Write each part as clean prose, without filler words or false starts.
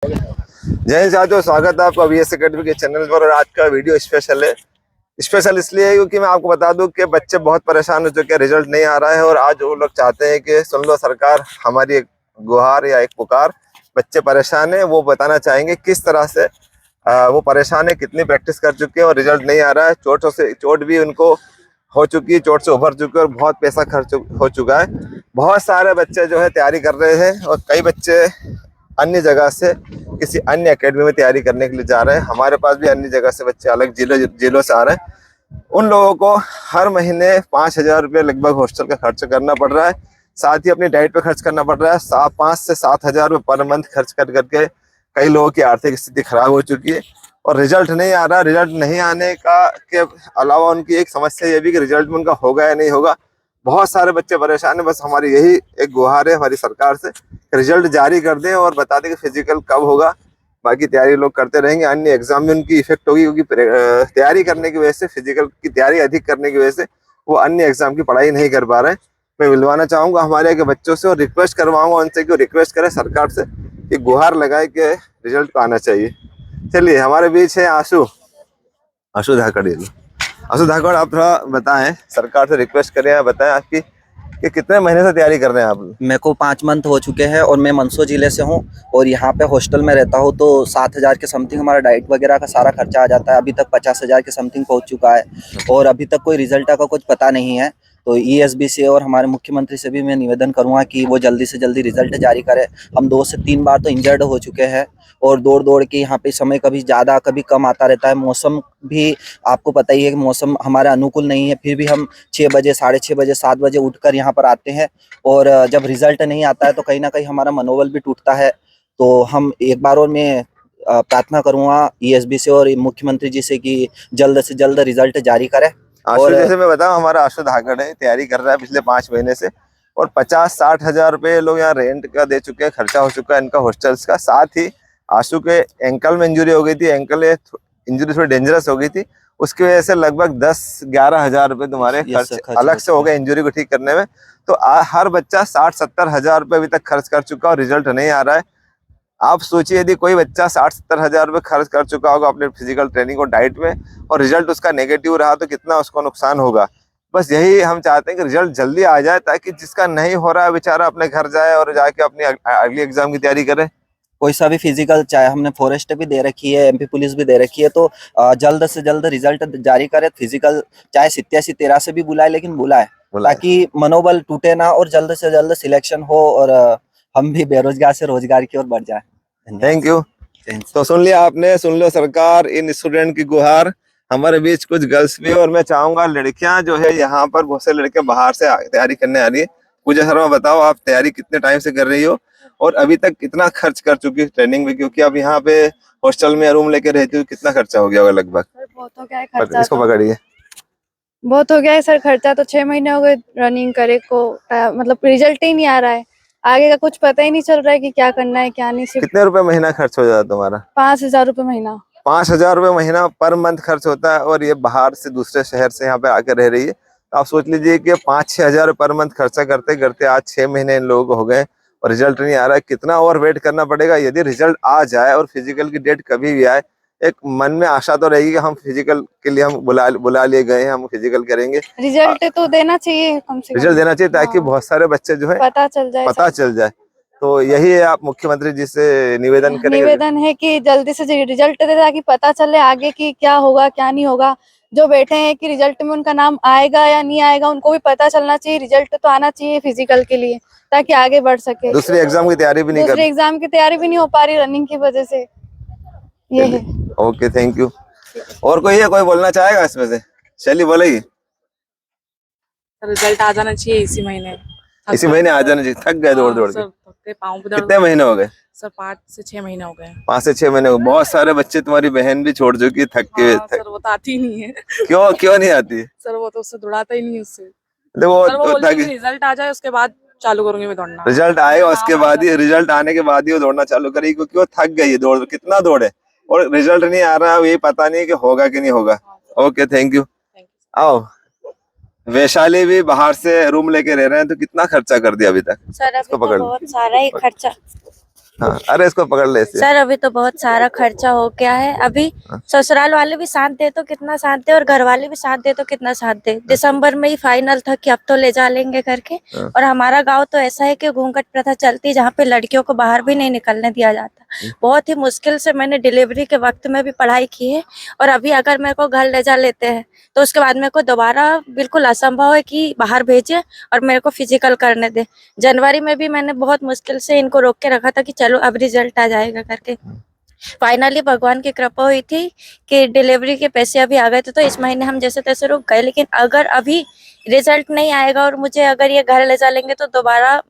जय हिंद साथियों, स्वागत है आपका वीएस एकेडमी के चैनल पर। और आज का वीडियो स्पेशल है। स्पेशल इसलिए है क्योंकि मैं आपको बता दूं कि बच्चे बहुत परेशान हो चुके हैं, रिजल्ट नहीं आ रहा है। और आज वो लोग चाहते हैं कि सुन लो सरकार, हमारी एक गुहार या एक पुकार। बच्चे परेशान है, वो बताना चाहेंगे किस तरह से वो परेशान है, कितनी प्रैक्टिस कर चुके हैं और रिजल्ट नहीं आ रहा है। चोट भी उनको हो चुकी है, चोट से उभर चुके हैं और बहुत पैसा खर्च हो चुका है। बहुत सारे बच्चे जो है तैयारी कर रहे हैं और कई बच्चे अन्य जगह से किसी अन्य एकेडमी में तैयारी करने के लिए जा रहे हैं। हमारे पास भी अन्य जगह से बच्चे अलग जिलों से आ रहे हैं। उन लोगों को हर महीने 5,000 रुपये लगभग हॉस्टल का खर्च करना पड़ रहा है। साथ ही अपनी डाइट पे खर्च करना पड़ रहा है। 5 से 7,000 रुपये पर मंथ खर्च कर करके कई लोगों की आर्थिक स्थिति खराब हो चुकी है और रिजल्ट नहीं आ रहा। रिजल्ट नहीं आने का के अलावा उनकी एक समस्या ये भी कि रिजल्ट में उनका होगा या नहीं होगा। बहुत सारे बच्चे परेशान है। बस हमारी यही एक गुहार है हमारी सरकार से, रिजल्ट जारी कर दें और बता दें कि फिजिकल कब होगा। बाकी तैयारी लोग करते रहेंगे, अन्य एग्जाम में उनकी इफेक्ट होगी क्योंकि तैयारी करने की वजह से, फिजिकल की तैयारी अधिक करने की वजह से वो अन्य एग्जाम की पढ़ाई नहीं कर पा रहे हैं। मैं मिलवाना चाहूंगा हमारे यहाँ के बच्चों से और रिक्वेस्ट करवाऊंगा उनसे कि रिक्वेस्ट करें सरकार से कि गुहार लगाए कि रिजल्ट को आना चाहिए। चलिए, हमारे बीच है आशु धाकड़। आशु धाकड़, आप थोड़ा बताएं, सरकार से रिक्वेस्ट करें, बताएं आपकी कि कितने महीने से तैयारी कर रहे हैं आप? मेरे को 5 मंथ हो चुके हैं और मैं मंदसौर जिले से हूँ और यहाँ पे हॉस्टल में रहता हूँ। तो 7,000 के समथिंग हमारा डाइट वगैरह का सारा खर्चा आ जाता है। अभी तक 50,000 के समथिंग पहुँच चुका है और अभी तक कोई रिजल्ट का कुछ पता नहीं है। तो ईएसबी से और हमारे मुख्यमंत्री से भी मैं निवेदन करूँगा कि वो जल्दी से जल्दी रिजल्ट जारी करे। हम 2 से 3 बार तो इंजर्ड हो चुके हैं और दौड़ के यहाँ पे समय कभी ज़्यादा कभी कम आता रहता है। मौसम भी आपको पता ही है कि मौसम हमारे अनुकूल नहीं है, फिर भी हम 6 बजे, 6:30 बजे, 7 बजे उठकर यहाँ पर आते हैं और जब रिजल्ट नहीं आता है तो कहीं ना कहीं हमारा मनोबल भी टूटता है। तो हम एक बार और मैं प्रार्थना करूँगा ईएसबी से और मुख्यमंत्री जी से कि जल्द से जल्द रिजल्ट जारी करें। आशु, जैसे मैं बताऊं, हमारा आशु धाकड़ है, तैयारी कर रहा है पिछले 5 महीने से और 50-60 हजार रुपये लोग यहाँ रेंट का दे चुके हैं, खर्चा हो चुका है इनका हॉस्टल्स का। साथ ही आशु के एंकल में इंजरी हो गई थी, एंकल इंजरी थोड़ी डेंजरस हो गई थी, उसकी वजह से लगभग 10-11 हजार रुपये तुम्हारे खर्च अलग से हो गए इंजरी को ठीक करने में। तो हर बच्चा 60-70 हजार रुपये अभी तक खर्च कर चुका और रिजल्ट नहीं आ रहा है। आप सोचिए, यदि कोई बच्चा 60-70 हजार रुपये खर्च कर चुका होगा अपने फिजिकल ट्रेनिंग और डाइट में और रिजल्ट उसका नेगेटिव रहा तो कितना उसको नुकसान होगा। बस यही हम चाहते हैं कि रिजल्ट जल्दी आ जाए ताकि जिसका नहीं हो रहा है बेचारा अपने घर जाए और जाके अपनी अगली एग्जाम की तैयारी करे। कोई सा भी फिजिकल, चाहे हमने फॉरेस्ट भी दे रखी है, एमपी पुलिस भी दे रखी है, तो जल्द से जल्द रिजल्ट जारी करे। फिजिकल चाहे 87-13 भी बुलाए, लेकिन बुलाए ताकि मनोबल टूटे ना और जल्द से जल्द सिलेक्शन हो और हम भी बेरोजगार से रोजगार की ओर बढ़ जाए। Thank you. तो सुन लिया आपने, सुन लो सरकार, इन स्टूडेंट की गुहार। हमारे बीच कुछ गर्ल्स भी और मैं चाहूंगा लड़कियां जो है यहाँ पर, बहुत से लड़के बाहर से तैयारी करने आ रही है। पूजा शर्मा, बताओ आप तैयारी कितने टाइम से कर रही हो और अभी तक कितना खर्च कर चुकी है ट्रेनिंग में? क्योंकि अब यहाँ पे हॉस्टल में रूम लेके रहती हूँ, कितना खर्चा हो गया होगा लगभग? बहुत हो गया है खर्चा। इसको पकड़िए। बहुत हो गया है सर खर्चा। तो 6 महीने हो गए रनिंग करे को, मतलब रिजल्ट ही नहीं आ रहा है। आगे का कुछ पता ही नहीं चल रहा है कि क्या करना है क्या नहीं। सिर्फ कितने रुपए महीना खर्च हो जाता है तुम्हारा? 5,000 रुपये महीना। 5,000 रुपये महीना पर मंथ खर्च होता है और ये बाहर से, दूसरे शहर से यहाँ पे आकर रह रही है। तो आप सोच लीजिए कि 5-6 हजार पर मंथ खर्चा करते करते आज 6 महीने इन लोगों को हो गए और रिजल्ट नहीं आ रहा है। कितना और वेट करना पड़ेगा? यदि रिजल्ट आ जाए और फिजिकल की डेट कभी भी आए, एक मन में आशा तो रहेगी कि हम फिजिकल के लिए हम बुला लिए गए हैं, हम फिजिकल करेंगे। रिजल्ट तो देना चाहिए, कम से कम रिजल्ट देना चाहिए ताकि बहुत सारे बच्चे जो है पता चल जाए। तो यही है, आप मुख्यमंत्री जी से निवेदन करेंगे? निवेदन है कि जल्दी से रिजल्ट दे ताकि पता चले आगे की क्या होगा क्या नहीं होगा। जो बैठे हैं कि रिजल्ट में उनका नाम आएगा या नहीं आएगा, उनको भी पता चलना चाहिए। रिजल्ट तो आना चाहिए फिजिकल के लिए ताकि आगे बढ़ सके। दूसरी एग्जाम की तैयारी भी नहीं दूसरे एग्जाम की तैयारी भी नहीं हो पा रही रनिंग की वजह से। ये है। Okay, thank you. और कोई है, कोई बोलना चाहेगा इसमें से? शैली बोलेगी। रिजल्ट आ जाना चाहिए इसी महीने। इसी महीने आ जाना चाहिए। थक गए दौड़ के। कितने महीने हो गए? सर 5 से 6 महीने हो गए। 5 से 6 महीने हो गए। बहुत सारे बच्चे, तुम्हारी बहन भी छोड़ चुकी, थक के। सर वो तो आती ही नहीं है। क्यों नहीं आती? सर वो तो उससे दौड़ाता ही नहीं उससे। वो रिजल्ट आ जाए उसके बाद चालू करूंगी मैं दौड़ना। रिजल्ट आएगा उसके बाद ही, रिजल्ट आने के बाद ही वो दौड़ना चालू करेगी क्योंकि वो थक गई है दौड़, कितना दौड़े और रिजल्ट नहीं आ रहा है, ये पता नहीं कि होगा कि नहीं होगा। Okay, thank you. आओ, वैशाली भी बाहर से रूम लेके रह रहे हैं, तो कितना खर्चा कर दिया अभी तक? सर अभी तो बहुत सारा ही खर्चा। हाँ, अरे इसको पकड़ ले इसे। सर अभी तो बहुत सारा खर्चा हो गया है। अभी हाँ। ससुराल वाले भी साथ दे तो कितना साथ दे और घर वाले भी साथ दे तो कितना साथ दे। दिसंबर में ही फाइनल था कि अब तो ले जा लेंगे करके। हाँ। और हमारा गांव तो ऐसा है कि घूंघट प्रथा चलती है, जहाँ पे लड़कियों को बाहर भी नहीं निकलने दिया जाता। बहुत ही मुश्किल से मैंने डिलीवरी के वक्त में भी पढ़ाई की है, और अभी अगर मेरे को घर ले जा लेते हैं तो उसके बाद मेरे को दोबारा बिल्कुल असंभव है कि बाहर भेजे और मेरे को फिजिकल करने दे। जनवरी में भी मैंने बहुत मुश्किल से इनको रोक के रखा था कि चलो अब रिजल्ट आ जाएगा करके। फाइनली भगवान की कृपा हुई थी कि डिलीवरी के पैसे अभी आ गए थे, तो इस महीने हम जैसे तैसे रुक गए। लेकिन अगर अभी रिजल्ट नहीं आएगा और मुझे अगर ये घर ले जा लेंगे तो दोबारा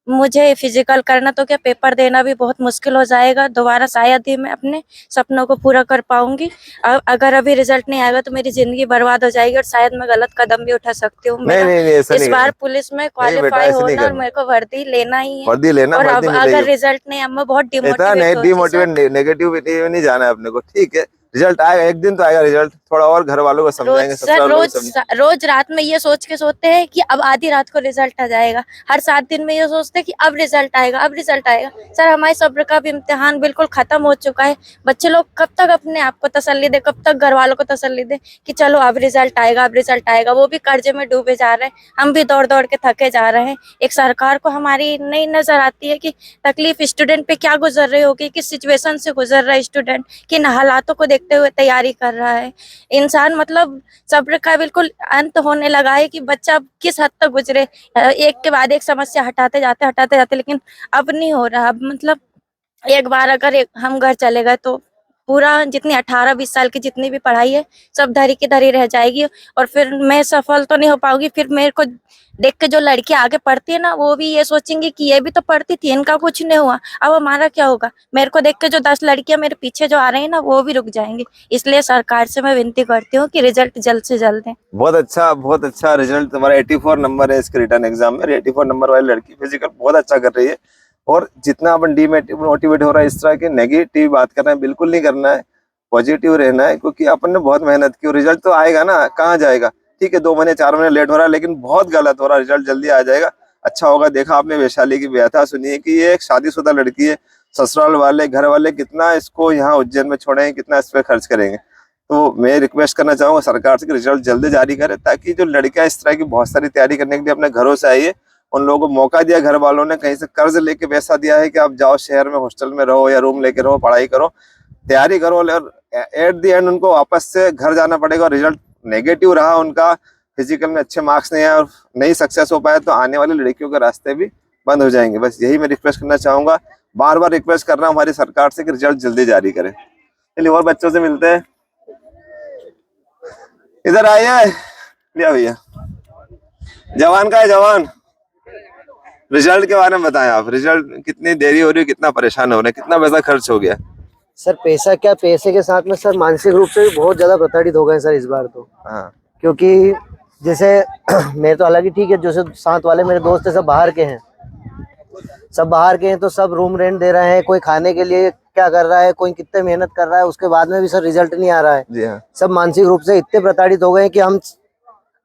मुझे फिजिकल करना, तो क्या पेपर देना भी बहुत मुश्किल हो जाएगा। दोबारा शायद ही मैं अपने सपनों को पूरा कर पाऊंगी। अगर अभी रिजल्ट नहीं आएगा तो मेरी जिंदगी बर्बाद हो जाएगी और शायद मैं गलत कदम भी उठा सकती हूँ। नहीं नहीं नहीं, ऐसा इस नहीं बार करना। पुलिस में बेटा, क्वालिफाई ऐसे नहीं होना और करना। मेरे को वर्दी लेना ही है। वर्दी लेना, और अब वर्दी अगर मिलेगी। रिजल्ट नहीं, अब मैं बहुत इतना डिमोटिवेट नहीं होती डिमोटिवेट, नेगेटिव नहीं जाना है अपने को। ठीक है, रिजल्ट आएगा, एक दिन तो आएगा रिजल्ट। थोड़ा और घर वालों को समझाएंगे, ससुराल वालों को समझाएंगे। रोज रात में ये सोच के सोते हैं कि अब आधी रात को रिजल्ट आ जाएगा। हर 7 दिन में ये सोचते हैं कि अब रिजल्ट आएगा, अब रिजल्ट आएगा। सर हमारे सब्र का भी इम्तिहान बिल्कुल खत्म हो चुका है। बच्चे लोग कब तक अपने आप को तसल्ली दे, कब तक घर वालों को तसल्ली दे कि चलो अब रिजल्ट आएगा, अब रिजल्ट आएगा। वो भी कर्जे में डूबे जा रहे हैं, हम भी दौड़ दौड़ के थके जा रहे हैं। एक सरकार को हमारी नहीं नजर आती है कि तकलीफ स्टूडेंट पे क्या गुजर रही होगी, किस सिचुएशन से गुजर रहा है स्टूडेंट, किन हालातों को देखते हुए तैयारी कर रहा है इंसान। मतलब सब्र का बिल्कुल अंत होने लगा है कि बच्चा किस हद तक गुजरे। एक के बाद एक समस्या हटाते जाते, लेकिन अब नहीं हो रहा। अब मतलब एक बार अगर हम घर चले गए तो पूरा जितनी 18-20 साल की जितनी भी पढ़ाई है सब धरी की धरी रह जाएगी, और फिर मैं सफल तो नहीं हो पाऊंगी। फिर मेरे को देख के जो लड़कियां आगे पढ़ती है ना, वो भी ये सोचेंगी कि ये भी तो पढ़ती थी, इनका कुछ नहीं हुआ, अब हमारा क्या होगा। मेरे को देख के जो 10 लड़कियां मेरे पीछे जो आ रही है ना, वो भी रुक जाएंगी। इसलिए सरकार से मैं विनती करती हूँ कि रिजल्ट जल्द से जल्द दें। बहुत अच्छा रिजल्ट तुम्हारा। 84 नंबर है इसके रिटर्न एग्जाम में। 84 नंबर वाली लड़की फिजिकल बहुत अच्छा कर रही है। और जितना अपन डीमोटिवेट हो रहा है, इस तरह की नेगेटिव बात करना है बिल्कुल नहीं करना है, पॉजिटिव रहना है। क्योंकि अपन ने बहुत मेहनत की और रिजल्ट तो आएगा ना, कहाँ जाएगा। ठीक है 2 महीने 4 महीने लेट हो रहा है, लेकिन बहुत गलत हो रहा है। रिजल्ट जल्दी आ जाएगा, अच्छा होगा। देखा आपने वैशाली की व्यथा सुनी है कि ये एक शादीशुदा लड़की है, ससुराल वाले घर वाले कितना इसको यहाँ उज्जैन में छोड़ेंगे, कितना इस पर खर्च करेंगे। तो मैं रिक्वेस्ट करना चाहूंगा सरकार से कि रिजल्ट जल्दी जारी करे, ताकि जो लड़कियां इस तरह की बहुत सारी तैयारी करने के लिए अपने घरों से आई है, उन लोगों को मौका दिया। घर वालों ने कहीं से कर्ज लेके पैसा दिया है कि आप जाओ शहर में हॉस्टल में रहो या रूम लेके रहो, पढ़ाई करो, तैयारी करो। और एट द एंड उनको वापस से घर जाना पड़ेगा। रिजल्ट नेगेटिव रहा उनका, फिजिकल में अच्छे मार्क्स नहीं आए और नहीं सक्सेस हो पाए, तो आने वाली लड़कियों के रास्ते भी बंद हो जाएंगे। बस यही मैं रिक्वेस्ट करना चाहूंगा, बार बार रिक्वेस्ट कर रहा हूँ हमारी सरकार से कि रिजल्ट जल्दी जारी करें। चलिए और बच्चों से मिलते हैं, इधर आइए। लिया भैया, जवान का है जवान। रिजल्ट के बारे में बताएं आप, रिजल्ट कितनी देरी हो रही है, कितना परेशान हो रहे हैं, कितना पैसा खर्च हो गया। सर पैसा क्या, पैसे के साथ में सर मानसिक रूप से भी बहुत ज्यादा प्रताड़ित हो गए सर इस बार तो। हाँ क्योंकि जैसे मेरे तो हालांकि ठीक है, जैसे साथ वाले मेरे दोस्त है सब बाहर के हैं, तो सब रूम रेंट दे रहे हैं, कोई खाने के लिए क्या कर रहा है, कोई कितने मेहनत कर रहा है, उसके बाद में भी सर रिजल्ट नहीं आ रहा है। जी हाँ। सब मानसिक रूप से इतने प्रताड़ित हो गए हैं कि हम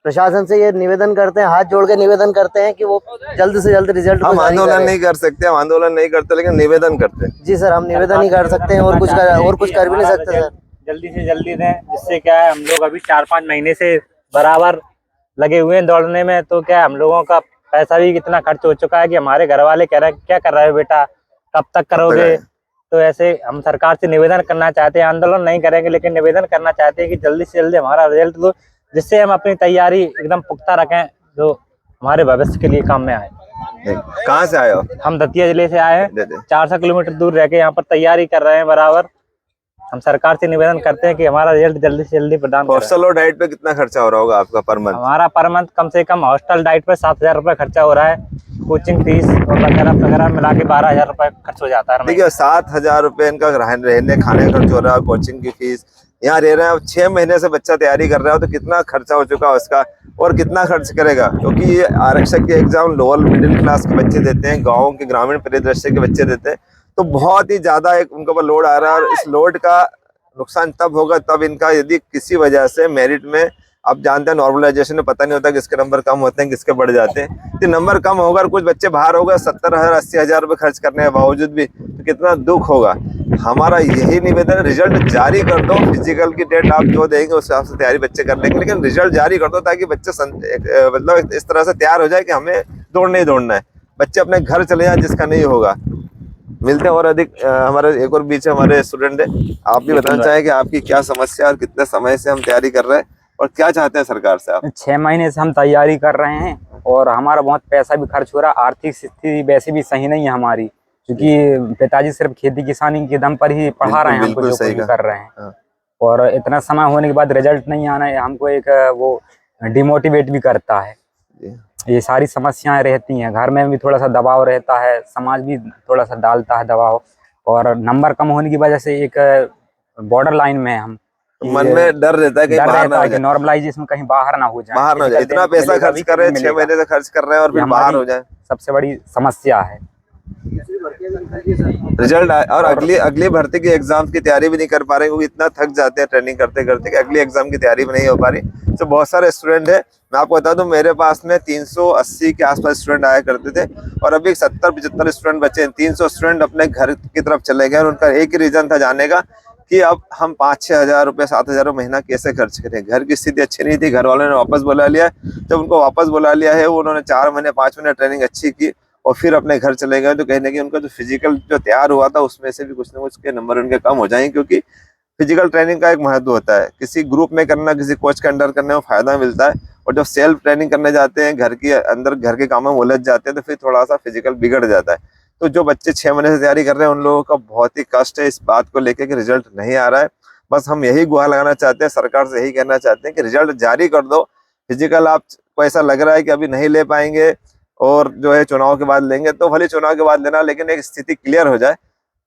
प्रशासन से ये निवेदन करते हैं, हाथ जोड़ के निवेदन करते हैं कि वो जल्द से जल्द रिजल्ट हम आंदोलन नहीं कर सकते, हम आंदोलन नहीं करते, लेकिन निवेदन करते हैं। जी सर, हम निवेदन ही कर सकते हैं और कुछ कर भी नहीं सकते सर। जल्दी से जल्दी दें, जिससे क्या है हम लोग अभी 4-5 महीने से बराबर लगे हुए हैं दौड़ने में। तो क्या हम लोगों का पैसा भी कितना खर्च हो चुका है कि हमारे घर वाले कह रहे हैं क्या कर रहे हो बेटा, कब तक करोगे। तो ऐसे हम सरकार से निवेदन करना चाहते हैं, आंदोलन नहीं करेंगे लेकिन निवेदन करना चाहते हैं कि जल्दी से जल्दी हमारा रिजल्ट दो, जिससे हम अपनी तैयारी एकदम पुख्ता रखें, जो हमारे भविष्य के लिए काम में आए। कहाँ से आए हो? हम दतिया जिले से आए हैं, 400 किलोमीटर दूर रह के यहाँ पर तैयारी कर रहे हैं बराबर। हम सरकार से निवेदन करते हैं कि हमारा रिजल्ट जल्दी से जल्दी प्रदान करें। हॉस्टल और डाइट पे कितना खर्चा हो रहा होगा आपका पर मंथ? हमारा पर मंथ कम से कम हॉस्टल डाइट पे 7,000 रुपये खर्चा हो रहा है, कोचिंग फीस और वगैरह मिला के 12,000 रुपये खर्च हो जाता है। देखिए 7,000 रुपए इनका रहने खाने का खर्च हो रहा है, कोचिंग की फीस, यहाँ रह रहे हैं। अब 6 महीने से बच्चा तैयारी कर रहा है, तो कितना खर्चा हो चुका है उसका, और कितना खर्च करेगा। क्योंकि ये आरक्षक के एग्जाम लोअर मिडिल क्लास के बच्चे देते हैं, गाँव के ग्रामीण परिदृश्य के बच्चे देते हैं, तो बहुत ही ज्यादा एक उनके ऊपर लोड आ रहा है। और इस लोड का नुकसान तब होगा तब इनका, यदि किसी वजह से मेरिट में आप जानते हैं नॉर्मलाइजेशन में पता नहीं होता किसके नंबर कम होते हैं किसके बढ़ जाते हैं। तो नंबर कम होगा और कुछ बच्चे बाहर होगा 70,000 80,000 रुपये खर्च करने के बावजूद भी, तो कितना दुख होगा। हमारा यही निवेदन है, रिजल्ट जारी कर दो। फिजिकल की डेट आप जो देंगे उस हिसाब से तैयारी बच्चे कर लेंगे, लेकिन रिजल्ट जारी कर दो ताकि बच्चे मतलब इस तरह से तैयार हो जाए कि हमें दौड़ना ही दौड़ना है। बच्चे अपने घर चले जाए जिसका नहीं होगा। मिलते हैं और अधिक हमारे एक और बीच हमारे स्टूडेंट है, आप भी बताना चाहें कि आपकी क्या समस्या और कितने समय से हम तैयारी कर रहे हैं और क्या चाहते हैं सरकार से आप? 6 महीने से हम तैयारी कर रहे हैं और हमारा बहुत पैसा भी खर्च हो रहा है। आर्थिक स्थिति वैसे भी सही नहीं है हमारी, क्योंकि पिताजी सिर्फ खेती किसानी के दम पर ही पढ़ा रहे हैं हमको, जो कुछ भी कर रहे हैं। हाँ। और इतना समय होने के बाद रिजल्ट नहीं आना है हमको एक वो डिमोटिवेट भी करता है। ये सारी समस्याएं रहती हैं, घर में भी थोड़ा सा दबाव रहता है, समाज भी थोड़ा सा डालता है दबाव, और नंबर कम होने की वजह से एक बॉर्डर लाइन में हम मन में डर रहता है कि बाहर ना हो जाए, नॉर्मलाइजेशन कहीं बाहर ना हो जाए, बाहर ना हो जाए। इतना पैसा खर्च कर रहे हैं, 6 महीने से खर्च कर रहे हैं और फिर बाहर हो जाए, सबसे बड़ी समस्या है। रिजल्ट और अगली भर्ती की एग्जाम की तैयारी भी नहीं कर पा रहे क्योंकि इतना थक जाते हैं ट्रेनिंग करते करते कि अगली एग्जाम की तैयारी भी नहीं हो पा रही। तो बहुत सारे स्टूडेंट है, मैं आपको बता दूं मेरे पास में 380 के आसपास स्टूडेंट आया करते थे और अभी 70-75 स्टूडेंट बचे हैं। 300 स्टूडेंट अपने घर की तरफ चले गए और उनका एक ही रीजन था जाने का कि अब हम 5-6 हजार रुपये 7 हजार महीना कैसे खर्च करें। घर की स्थिति अच्छी नहीं थी, घर वालों ने वापस बुला लिया। जब उनको वापस बुला लिया है, उन्होंने 4 महीने 5 महीने ट्रेनिंग अच्छी की और फिर अपने घर चले गए। तो कहीं ना कहीं उनका जो फिजिकल जो तैयार हुआ था उसमें से भी कुछ ना कुछ के नंबर उनके कम हो जाएंगे, क्योंकि फिजिकल ट्रेनिंग का एक महत्व होता है। किसी ग्रुप में करना, किसी कोच के अंडर करने में फायदा मिलता है, और जब सेल्फ ट्रेनिंग करने जाते हैं, घर के अंदर घर के कामों में उलझ जाते हैं, तो फिर थोड़ा सा फिजिकल बिगड़ जाता है। तो जो बच्चे 6 महीने से तैयारी कर रहे हैं उन लोगों का बहुत ही कष्ट है इस बात को लेकर कि रिजल्ट नहीं आ रहा है। बस हम यही गुहार लगाना चाहते हैं, सरकार से यही कहना चाहते हैं कि रिजल्ट जारी कर दो। फिजिकल आपको ऐसा लग रहा है कि अभी नहीं ले पाएंगे और जो है चुनाव के बाद लेंगे, तो भले चुनाव के बाद लेना, लेकिन एक स्थिति क्लियर हो जाए।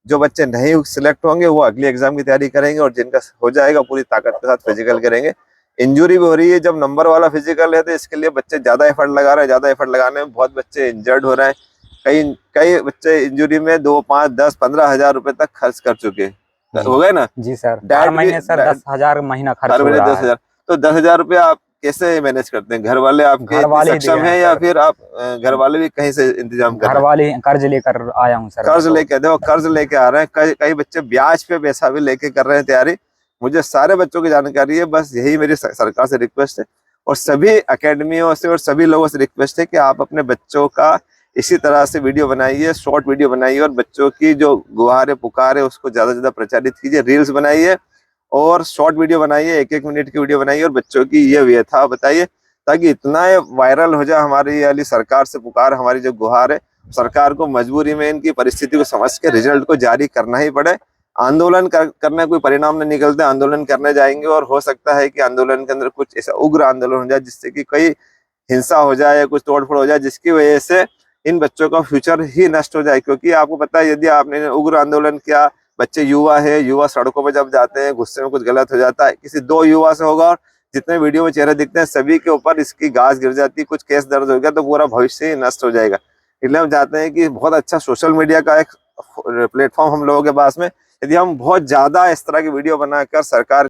जो बच्चे नहीं सिलेक्ट होंगे वो अगली एग्जाम की तैयारी करेंगे और जिनका हो जाएगा पूरी ताकत के साथ फिजिकल करेंगे। इंजुरी भी हो रही है, जब नंबर वाला फिजिकल है तो इसके लिए बच्चे ज्यादा एफर्ट लगा रहे हैं। ज्यादा एफर्ट लगाने में बहुत बच्चे इंजर्ड हो रहे हैं। कई बच्चे इंजुरी में 2, 5, 10, 15 हजार रुपए तक खर्च कर चुके हो गए ना जी सर। हर महीने सर 10,000 महीना खर्च हो रहा है। 10,000। तो 10,000 रुपये आप कैसे मैनेज करते हैं? घर वाले आपके सक्षम हैं या फिर आप घर वाले भी कहीं से इंतजाम कर रहे हैं? घर वाले कर्ज लेकर आया हूँ सर। कर्ज लेके, देखो कर्ज लेके आ रहे हैं। कई बच्चे ब्याज पे पैसा भी लेके कर रहे हैं तैयारी। मुझे सारे बच्चों की जानकारी है, बस यही मेरी सरकार से रिक्वेस्ट है और सभी एकेडमियों से और सभी लोगों से रिक्वेस्ट है कि आप अपने बच्चों का इसी तरह से वीडियो बनाइए, शॉर्ट वीडियो बनाइए और बच्चों की जो गुहार पुकार है उसको ज्यादा से ज्यादा प्रचारित कीजिए। रील्स बनाइए और शॉर्ट वीडियो बनाइए, 1-1 मिनट की वीडियो बनाइए और बच्चों की ये व्यथा बताइए, ताकि इतना वायरल हो जाए हमारी वाली सरकार से पुकार, हमारी जो गुहार है। सरकार को मजबूरी में इनकी परिस्थिति को समझ के रिजल्ट को जारी करना ही पड़े। आंदोलन करने कोई परिणाम नहीं निकलते, आंदोलन करने जाएंगे और हो सकता है कि आंदोलन के अंदर कुछ ऐसा उग्र आंदोलन हो जाए जिससे कि कोई हिंसा हो जाए या कुछ तोड़फोड़ हो जाए, जिसकी वजह से इन बच्चों का फ्यूचर ही नष्ट हो जाए। क्योंकि आपको पता है यदि आपने उग्र आंदोलन किया, बच्चे युवा है, युवा सड़कों पर जब जाते हैं गुस्से में कुछ गलत हो जाता है, किसी 2 युवा से होगा और जितने वीडियो में चेहरे दिखते हैं सभी के ऊपर इसकी गाज गिर जाती है, कुछ केस दर्ज हो गया तो पूरा भविष्य ही नष्ट हो जाएगा। इसलिए हम चाहते हैं कि बहुत अच्छा सोशल मीडिया का एक प्लेटफॉर्म हम लोगों के पास में, यदि हम बहुत ज्यादा इस तरह की वीडियो बनाकर सरकार